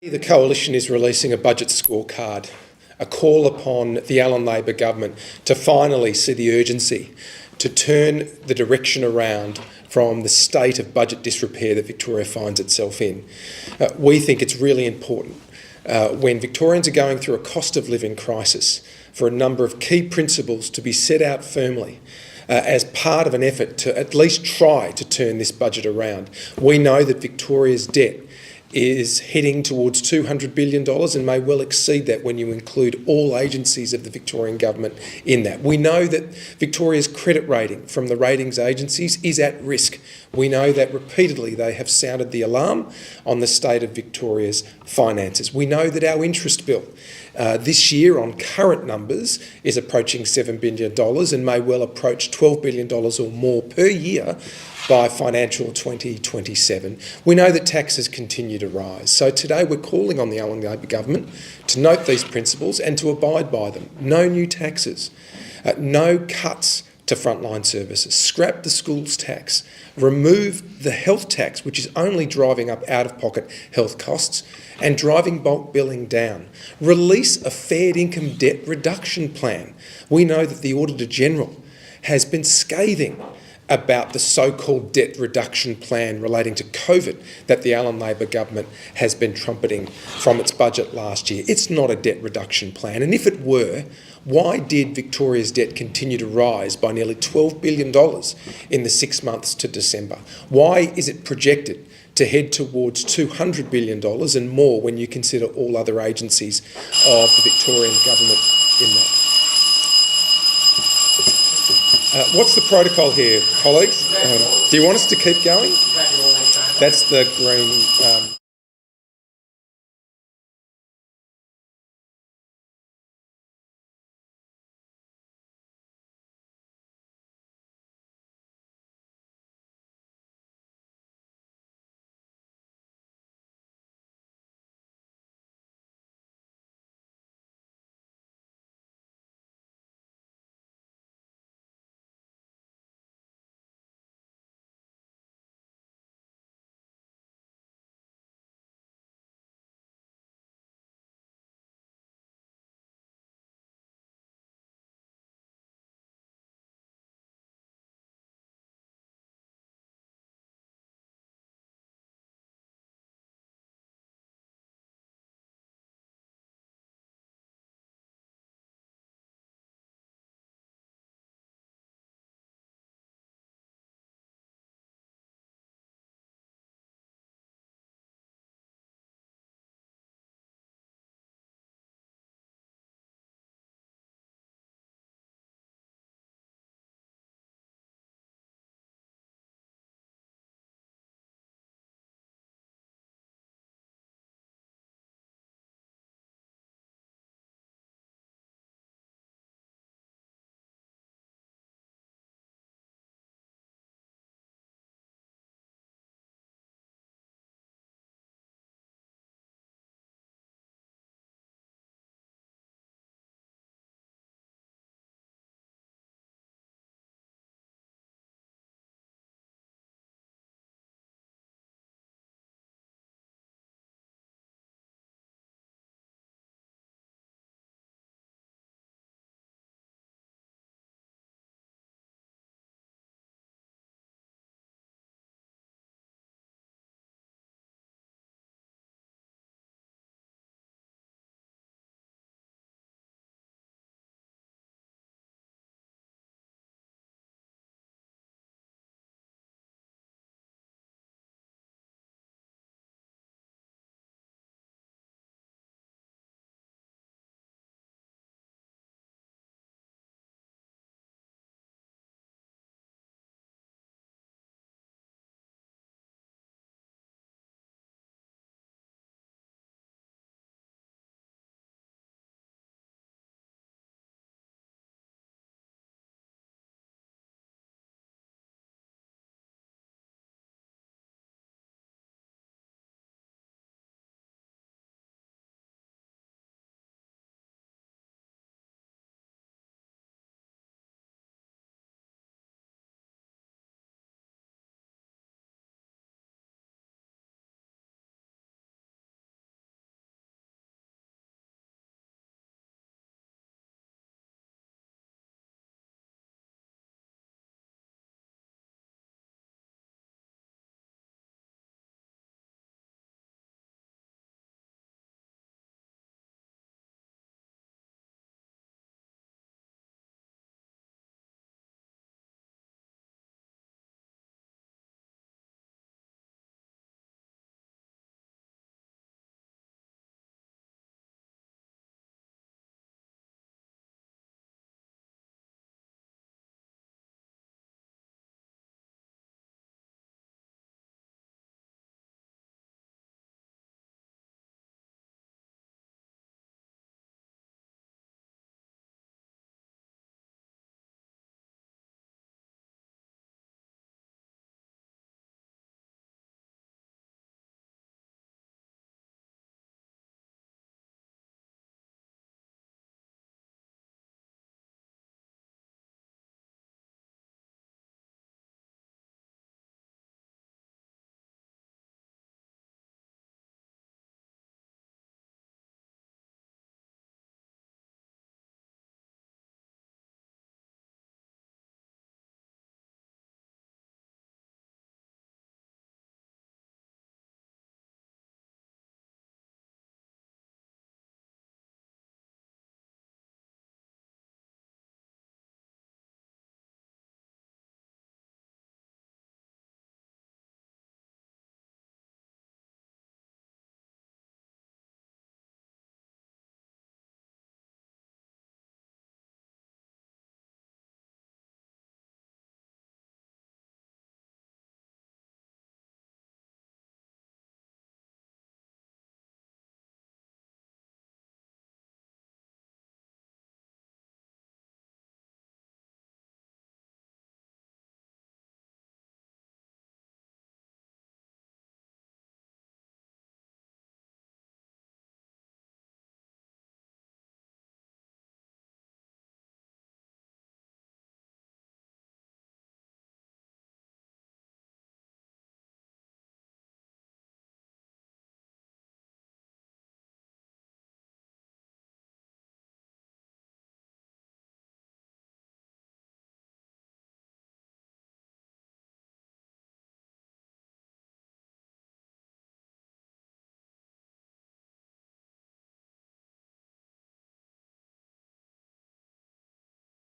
The Coalition is releasing a budget scorecard, a call upon the Allan Labor government to finally see the urgency to turn the direction around from the state of budget disrepair that Victoria finds itself in. We think it's really important when Victorians are going through a cost of living crisis for a number of key principles to be set out firmly as part of an effort to at least try to turn this budget around. We know that Victoria's debt is heading towards $200 billion and may well exceed that when you include all agencies of the Victorian government in that. We know that Victoria's credit rating from the ratings agencies is at risk. We know that repeatedly they have sounded the alarm on the state of Victoria's finances. We know that our interest bill this year on current numbers is approaching $7 billion and may well approach $12 billion or more per year by financial 2027. We know that taxes continue to rise. So today we're calling on the Allan Labor government to note these principles and to abide by them. No new taxes, no cuts to frontline services, scrap the schools tax, remove the health tax, which is only driving up out-of-pocket health costs, and driving bulk billing down. Release a fair income debt reduction plan. We know that the Auditor General has been scathing about the so-called debt reduction plan relating to COVID that the Allan Labor government has been trumpeting from its budget last year. It's not a debt reduction plan, and if it were, why did Victoria's debt continue to rise by nearly $12 billion in the 6 months to December? Why is it projected to head towards $200 billion and more when you consider all other agencies of the Victorian government in that? What's the protocol here, colleagues? Do you want us to keep going? That's the green...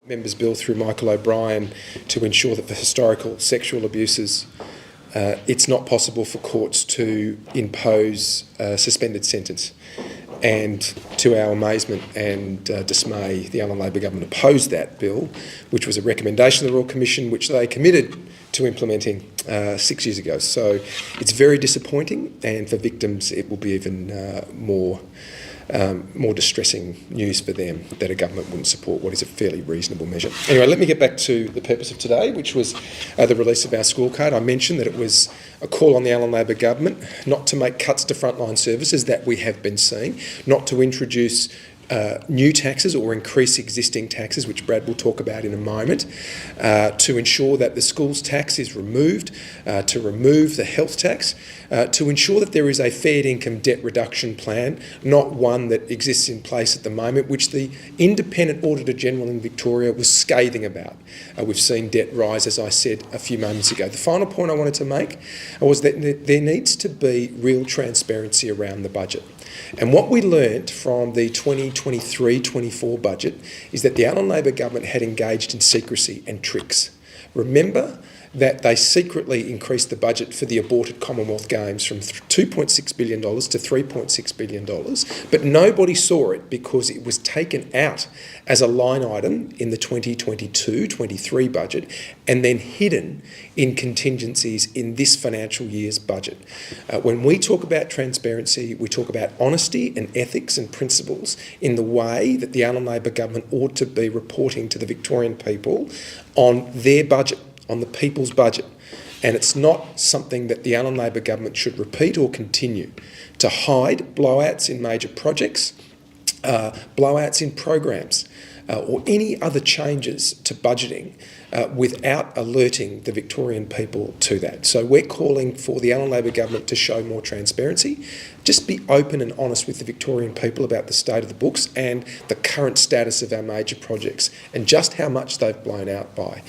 Members' Bill through Michael O'Brien to ensure that for historical sexual abuses, it's not possible for courts to impose a suspended sentence. And to our amazement and dismay, the Allen Labor government opposed that bill, which was a recommendation of the Royal Commission, which they committed to implementing 6 years ago. So it's very disappointing, and for victims it will be even more distressing news for them that a government wouldn't support what is a fairly reasonable measure. Anyway, let me get back to the purpose of today, which was the release of our scorecard. I mentioned that it was a call on the Allen Labor government not to make cuts to frontline services that we have been seeing, not to introduce new taxes or increase existing taxes, which Brad will talk about in a moment, to ensure that the schools tax is removed, to remove the health tax, to ensure that there is a fair income debt reduction plan, not one that exists in place at the moment, which the Independent Auditor General in Victoria was scathing about. We've seen debt rise, as I said a few moments ago. The final point I wanted to make was that there needs to be real transparency around the budget. And what we learnt from the 2023-24 budget is that the Allen Labor government had engaged in secrecy and tricks. Remember that they secretly increased the budget for the aborted Commonwealth Games from $2.6 billion to $3.6 billion, but nobody saw it because it was taken out as a line item in the 2022-23 budget and then hidden in contingencies in this financial year's budget. When we talk about transparency, we talk about honesty and ethics and principles in the way that the Allen Labor government ought to be reporting to the Victorian people on their budget, on the people's budget. And it's not something that the Allen Labor government should repeat or continue to hide blowouts in major projects, blowouts in programs, or any other changes to budgeting without alerting the Victorian people to that. So we're calling for the Allen Labor government to show more transparency, just be open and honest with the Victorian people about the state of the books and the current status of our major projects and just how much they've blown out by.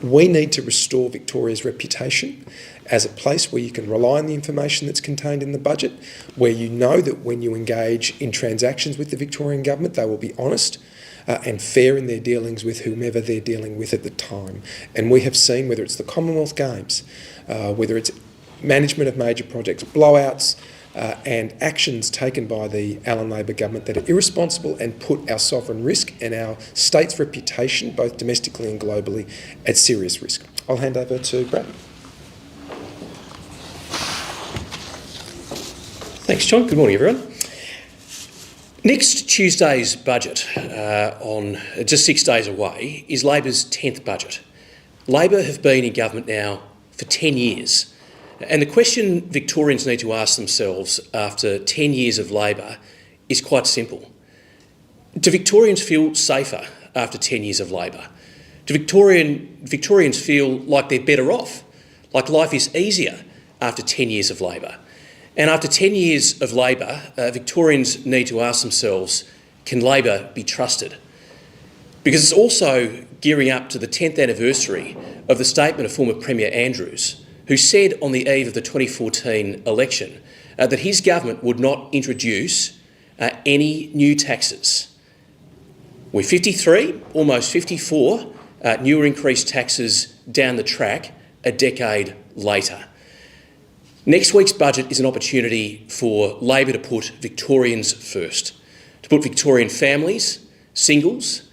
We need to restore Victoria's reputation as a place where you can rely on the information that's contained in the budget, where you know that when you engage in transactions with the Victorian government, they will be honest and fair in their dealings with whomever they're dealing with at the time. And we have seen, whether it's the Commonwealth Games, whether it's management of major projects, blowouts, and actions taken by the Allen Labor government that are irresponsible and put our sovereign risk and our state's reputation, both domestically and globally, at serious risk. I'll hand over to Brad. Thanks, John. Good morning, everyone. Next Tuesday's budget, on just 6 days away, is Labor's 10th budget. Labor have been in government now for 10 years. And the question Victorians need to ask themselves after 10 years of Labor is quite simple. Do Victorians feel safer after 10 years of Labor? Do Victorians feel like they're better off, like life is easier after 10 years of Labor? And after 10 years of Labor, Victorians need to ask themselves, can Labor be trusted? Because it's also gearing up to the 10th anniversary of the statement of former Premier Andrews, who said on the eve of the 2014 election that his government would not introduce any new taxes. We're 53, almost 54 new or increased taxes down the track a decade later. Next week's budget is an opportunity for Labor to put Victorians first, to put Victorian families, singles,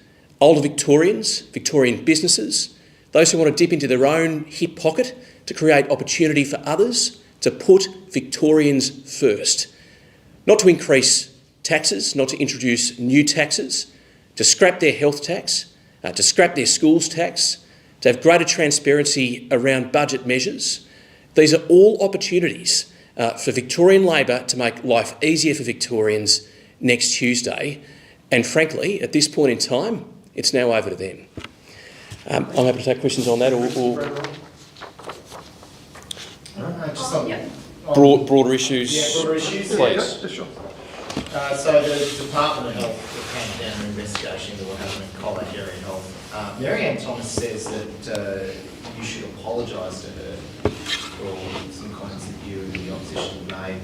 older Victorians, Victorian businesses, those who want to dip into their own hip pocket to create opportunity for others, to put Victorians first. Not to increase taxes, not to introduce new taxes, to scrap their health tax, to scrap their schools tax, to have greater transparency around budget measures. These are all opportunities for Victorian Labor to make life easier for Victorians next Tuesday. And frankly, at this point in time, it's now over to them. I'm happy to take questions on that or broader issues. Yeah, broader issues. Please. Yeah, sure. So the Department of Health have handed down an investigation into what happened in Collar Area Health. Mary-Ann Thomas says that you should apologise to her for some comments that you and the opposition made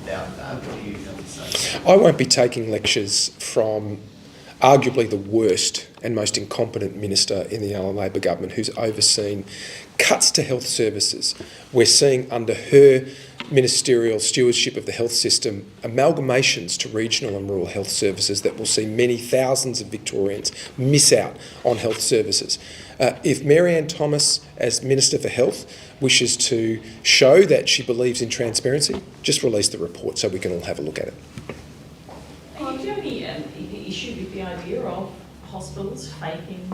about that. What do you have to say? I won't be taking lectures from arguably the worst and most incompetent minister in the Allan Labor government, who's overseen cuts to health services. We're seeing under her ministerial stewardship of the health system amalgamations to regional and rural health services that will see many thousands of Victorians miss out on health services. If Marianne Thomas, as Minister for Health, wishes to show that she believes in transparency, just release the report so we can all have a look at it. Do you have any issue with the idea of hospitals faking?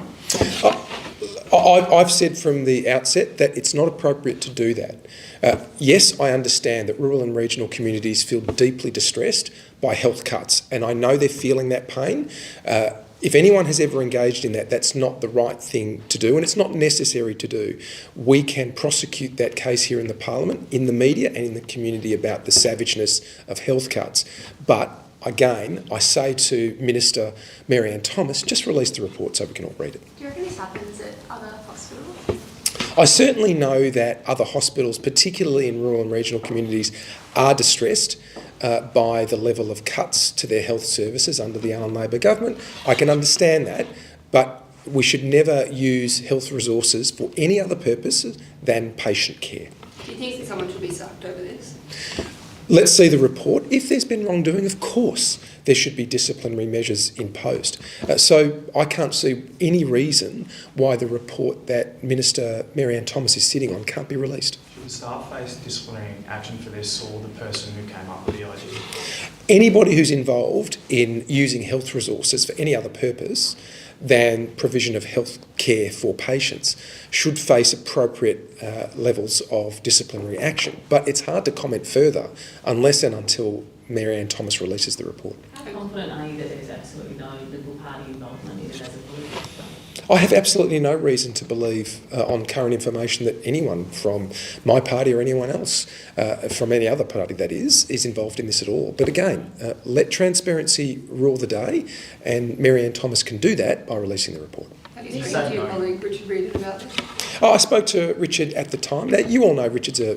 I've said from the outset that it's not appropriate to do that. Yes, I understand that rural and regional communities feel deeply distressed by health cuts, and I know they're feeling that pain. If anyone has ever engaged in that, that's not the right thing to do, and it's not necessary to do. We can prosecute that case here in the Parliament, in the media and in the community about the savageness of health cuts. But again, I say to Minister Marianne Thomas, just release the report so we can all read it. Do you reckon this happens at other hospitals? I certainly know that other hospitals, particularly in rural and regional communities, are distressed by the level of cuts to their health services under the Allan Labor government. I can understand that, but we should never use health resources for any other purposes than patient care. Do you think that someone should be sacked over this? Let's see the report. If there's been wrongdoing, of course, there should be disciplinary measures imposed. So I can't see any reason why the report that Minister Marianne Thomas is sitting on can't be released. Should the staff face disciplinary action for this, or the person who came up with the idea? Anybody who's involved in using health resources for any other purpose than provision of health care for patients should face appropriate levels of disciplinary action. But it's hard to comment further unless and until Marianne Thomas releases the report. How confident are you that there's absolutely no Liberal Party involvement in it as a political structure? I have absolutely no reason to believe on current information that anyone from my party or anyone else from any other party that is involved in this at all. But again, let transparency rule the day, and Marianne Thomas can do that by releasing the report. Have you spoken to your colleague Richard Reid about this? Oh, I spoke to Richard at the time. Now, you all know Richard's a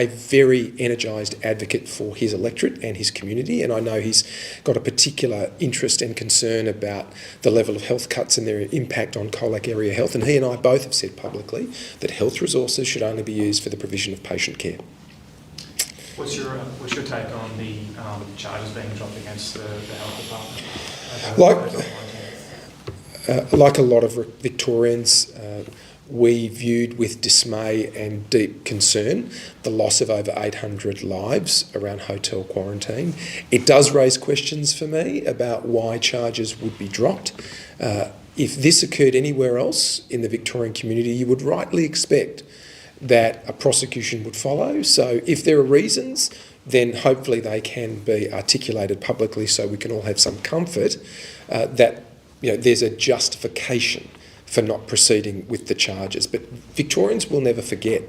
very energised advocate for his electorate and his community, and I know he's got a particular interest and concern about the level of health cuts and their impact on Colac area health, and he and I both have said publicly that health resources should only be used for the provision of patient care. What's your take on the charges being dropped against the health department? Like a lot of Victorians, we viewed with dismay and deep concern the loss of over 800 lives around hotel quarantine. It does raise questions for me about why charges would be dropped. If this occurred anywhere else in the Victorian community, you would rightly expect that a prosecution would follow. So if there are reasons, then hopefully they can be articulated publicly so we can all have some comfort that there's a justification for not proceeding with the charges. But Victorians will never forget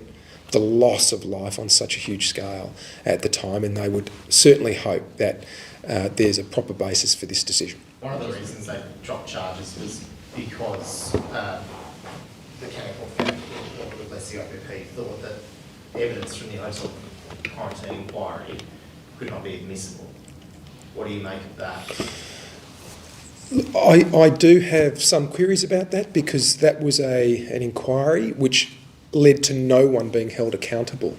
the loss of life on such a huge scale at the time, and they would certainly hope that there's a proper basis for this decision. One of the reasons they dropped charges was because the chemical family, or the CIPP, thought that evidence from the hotel quarantine inquiry could not be admissible. What do you make of that? I do have some queries about that, because that was an inquiry which led to no one being held accountable,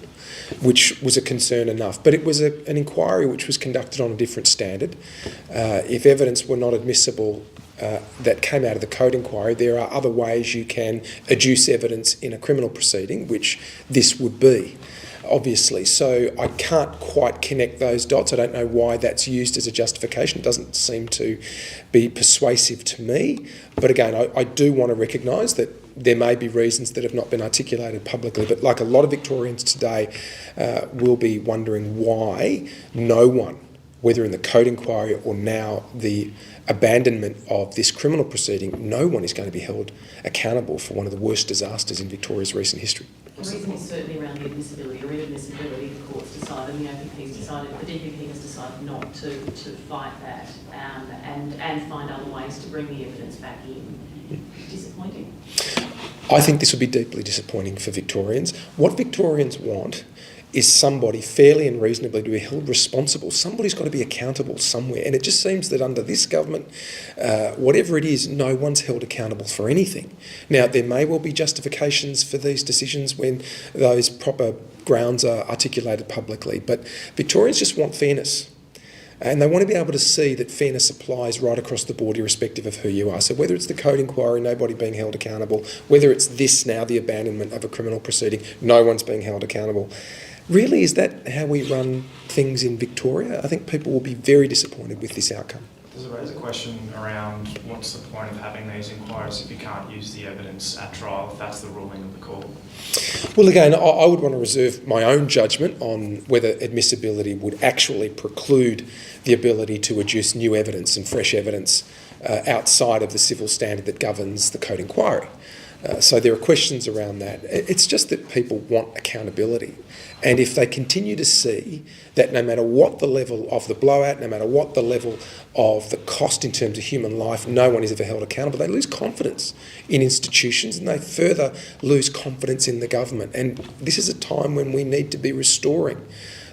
which was a concern enough. But it was an inquiry which was conducted on a different standard. If evidence were not admissible that came out of the code inquiry, there are other ways you can adduce evidence in a criminal proceeding, which this would be, obviously. So I can't quite connect those dots. I don't know why that's used as a justification. It doesn't seem to be persuasive to me. But again, I do want to recognise that there may be reasons that have not been articulated publicly, but like a lot of Victorians today will be wondering why no one, whether in the code inquiry or now the abandonment of this criminal proceeding, no one is going to be held accountable for one of the worst disasters in Victoria's recent history. The reason is certainly around the admissibility or inadmissibility. The court's decided, and the OPP's decided, the DPP has decided not to fight that and find other ways to bring the evidence back in. Disappointing. I think this would be deeply disappointing for Victorians. What Victorians want is somebody fairly and reasonably to be held responsible. Somebody's got to be accountable somewhere. And it just seems that under this government, whatever it is, no one's held accountable for anything. Now, there may well be justifications for these decisions when those proper grounds are articulated publicly, but Victorians just want fairness. And they want to be able to see that fairness applies right across the board, irrespective of who you are. So whether it's the code inquiry, nobody being held accountable, whether it's this now, the abandonment of a criminal proceeding, no one's being held accountable. Really, is that how we run things in Victoria? I think people will be very disappointed with this outcome. Does it raise a question around what's the point of having these inquiries if you can't use the evidence at trial, if that's the ruling of the court? Well, again, I would want to reserve my own judgment on whether admissibility would actually preclude the ability to adduce new evidence and fresh evidence outside of the civil standard that governs the code inquiry. So there are questions around that. It's just that people want accountability. And if they continue to see that no matter what the level of the blowout, no matter what the level of the cost in terms of human life, no one is ever held accountable, they lose confidence in institutions and they further lose confidence in the government. And this is a time when we need to be restoring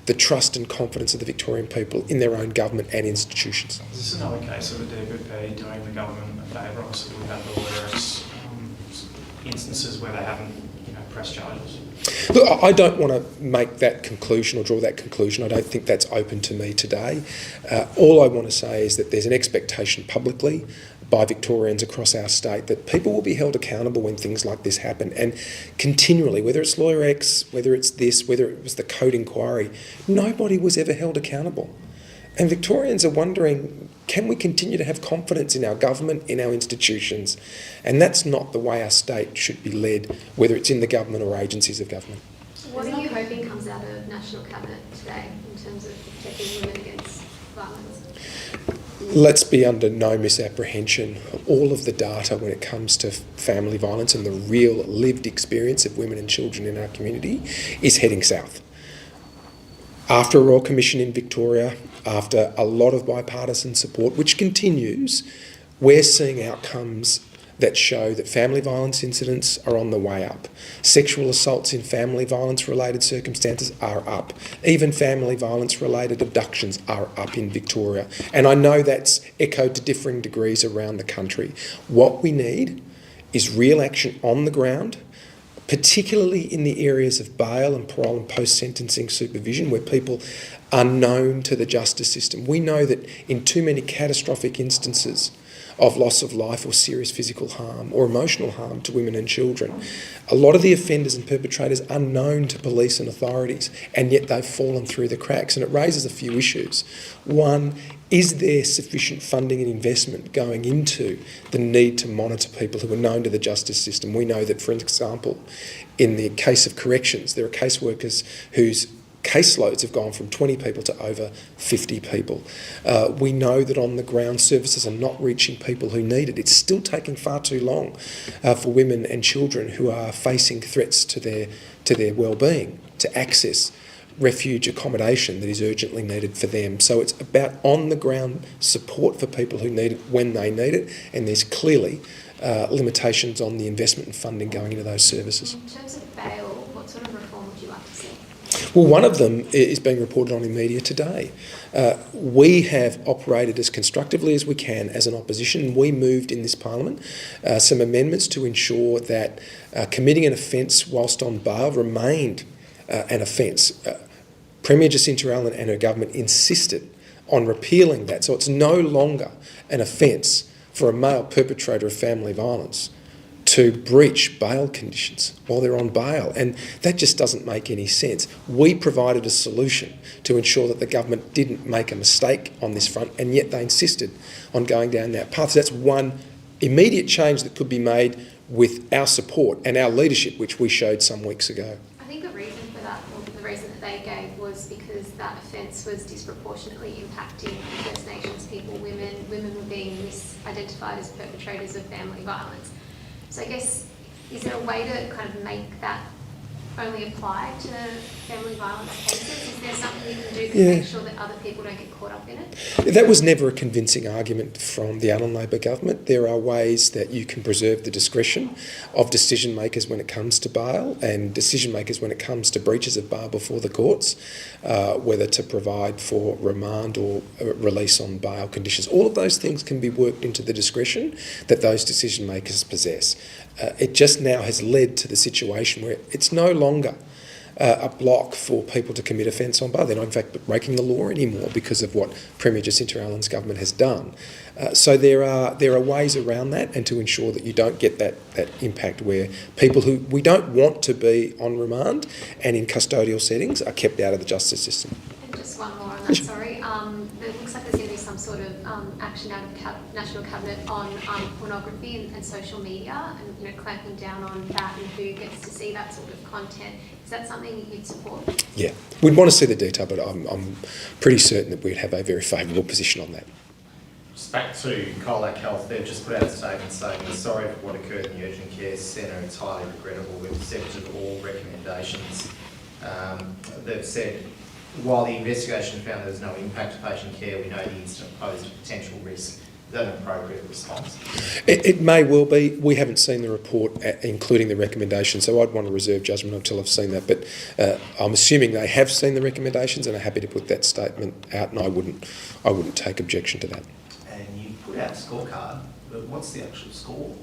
the trust and confidence of the Victorian people in their own government and institutions. Is this another case of a DPP doing the government a favour? Obviously, we've had the various instances where they haven't, pressed charges. Look, I don't want to make that conclusion or draw that conclusion. I don't think that's open to me today. All I want to say is that there's an expectation publicly by Victorians across our state that people will be held accountable when things like this happen, and continually, whether it's Lawyer X, whether it's this, whether it was the code inquiry, nobody was ever held accountable. And Victorians are wondering, can we continue to have confidence in our government, in our institutions? And that's not the way our state should be led, whether it's in the government or agencies of government. What are you hoping comes out of National Cabinet today in terms of protecting women against violence? Let's be under no misapprehension. All of the data when it comes to family violence and the real lived experience of women and children in our community is heading south. After a Royal Commission in Victoria, after a lot of bipartisan support, which continues, we're seeing outcomes that show that family violence incidents are on the way up. Sexual assaults in family violence related circumstances are up. Even family violence related abductions are up in Victoria. And I know that's echoed to differing degrees around the country. What we need is real action on the ground, particularly in the areas of bail and parole and post-sentencing supervision where people are known to the justice system. We know that in too many catastrophic instances of loss of life or serious physical harm or emotional harm to women and children, a lot of the offenders and perpetrators are known to police and authorities, and yet they've fallen through the cracks. And it raises a few issues. One, is there sufficient funding and investment going into the need to monitor people who are known to the justice system? We know that, for example, in the case of corrections, there are caseworkers whose caseloads have gone from 20 people to over 50 people. We know that on the ground services are not reaching people who need it. It's still taking far too long for women and children who are facing threats to their well-being to access refuge accommodation that is urgently needed for them. So it's about on-the-ground support for people who need it when they need it, and there's clearly limitations on the investment and funding going into those services. In terms of bail, what sort of reform would you like to see? Well, one of them is being reported on in media today. We have operated as constructively as we can as an opposition. We moved in this parliament some amendments to ensure that committing an offence whilst on bail remained an offence. Premier Jacinta Allen and her government insisted on repealing that, so it's no longer an offence for a male perpetrator of family violence to breach bail conditions while they're on bail, and that just doesn't make any sense. We provided a solution to ensure that the government didn't make a mistake on this front, and yet they insisted on going down that path. So that's one immediate change that could be made with our support and our leadership, which we showed some weeks ago. I think the reason for that, or the reason that they gave, was because that offence was disproportionately impacting First Nations people, women. Women were being misidentified as perpetrators of family violence. So I guess, is there a way to kind of make that only apply to family violence cases? Is there something you can do to Yeah. make sure that other people don't get caught up in it? That was never a convincing argument from the Allen Labor government. There are ways that you can preserve the discretion of decision makers when it comes to bail and decision makers when it comes to breaches of bail before the courts, whether to provide for remand or release on bail conditions. All of those things can be worked into the discretion that those decision makers possess. It just now has led to the situation where it's no longer a block for people to commit offence on bail. They're not in fact breaking the law anymore because of what Premier Jacinta Allen's government has done. So there are ways around that, and to ensure that you don't get that impact where people who we don't want to be on remand and in custodial settings are kept out of the justice system. And just one more on that, sorry. It looks like there's going to be some sort of action out of National Cabinet on pornography and social media, and clamping down on that and who gets to see that sort of content. Is that something that you'd support? Yeah, we'd want to see the detail, but I'm pretty certain that we'd have a very favourable position on that. Just back to Colac Health, they've just put out a statement saying they're sorry for what occurred in the urgent care centre. It's highly regrettable. We've accepted all recommendations. They've said, while the investigation found there's no impact to patient care, we know the incident posed a potential risk. Is that an appropriate response? It may well be. We haven't seen the report, including the recommendations, so I'd want to reserve judgment until I've seen that. But I'm assuming they have seen the recommendations and are happy to put that statement out, and I wouldn't take objection to that. And you put out a scorecard, but what's the actual score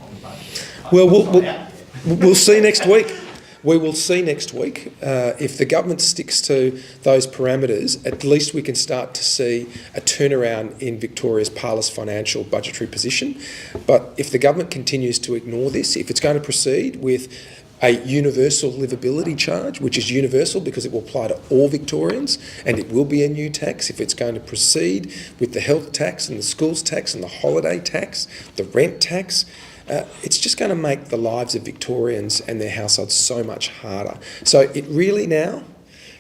on the budget? Well, It's we'll see next week. We will see next week. If the government sticks to those parameters, at least we can start to see a turnaround in Victoria's parlous financial budgetary position. But if the government continues to ignore this, if it's going to proceed with a universal livability charge, which is universal because it will apply to all Victorians and it will be a new tax, if it's going to proceed with the health tax and the schools tax and the holiday tax, the rent tax, it's just going to make the lives of Victorians and their households so much harder. So it really now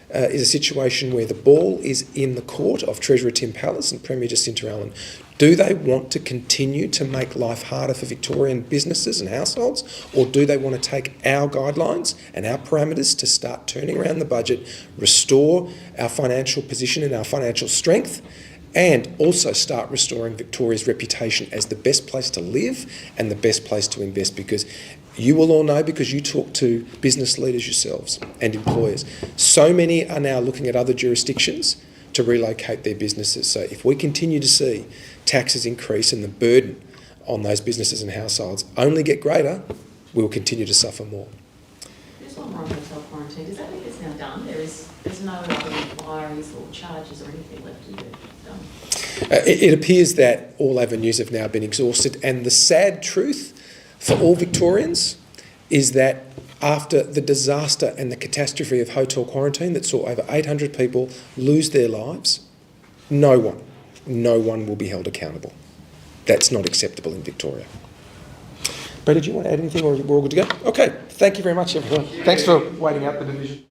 is a situation where the ball is in the court of Treasurer Tim Pallas and Premier Jacinta Allen. Do they want to continue to make life harder for Victorian businesses and households, or do they want to take our guidelines and our parameters to start turning around the budget, restore our financial position and our financial strength, and also start restoring Victoria's reputation as the best place to live and the best place to invest? Because you will all know, because you talk to business leaders yourselves and employers, so many are now looking at other jurisdictions to relocate their businesses. So if we continue to see taxes increase and the burden on those businesses and households only get greater, we will continue to suffer more. Just one more on hotel quarantine. Does that mean it's now done? There's no other inquiries or charges or anything left to do? It appears that all avenues have now been exhausted, and the sad truth for all Victorians is that after the disaster and the catastrophe of hotel quarantine that saw over 800 people lose their lives, no one will be held accountable. That's not acceptable in Victoria. Brady, did you want to add anything, or we're all good to go? Okay, thank you very much, everyone. Thanks for waiting out the division.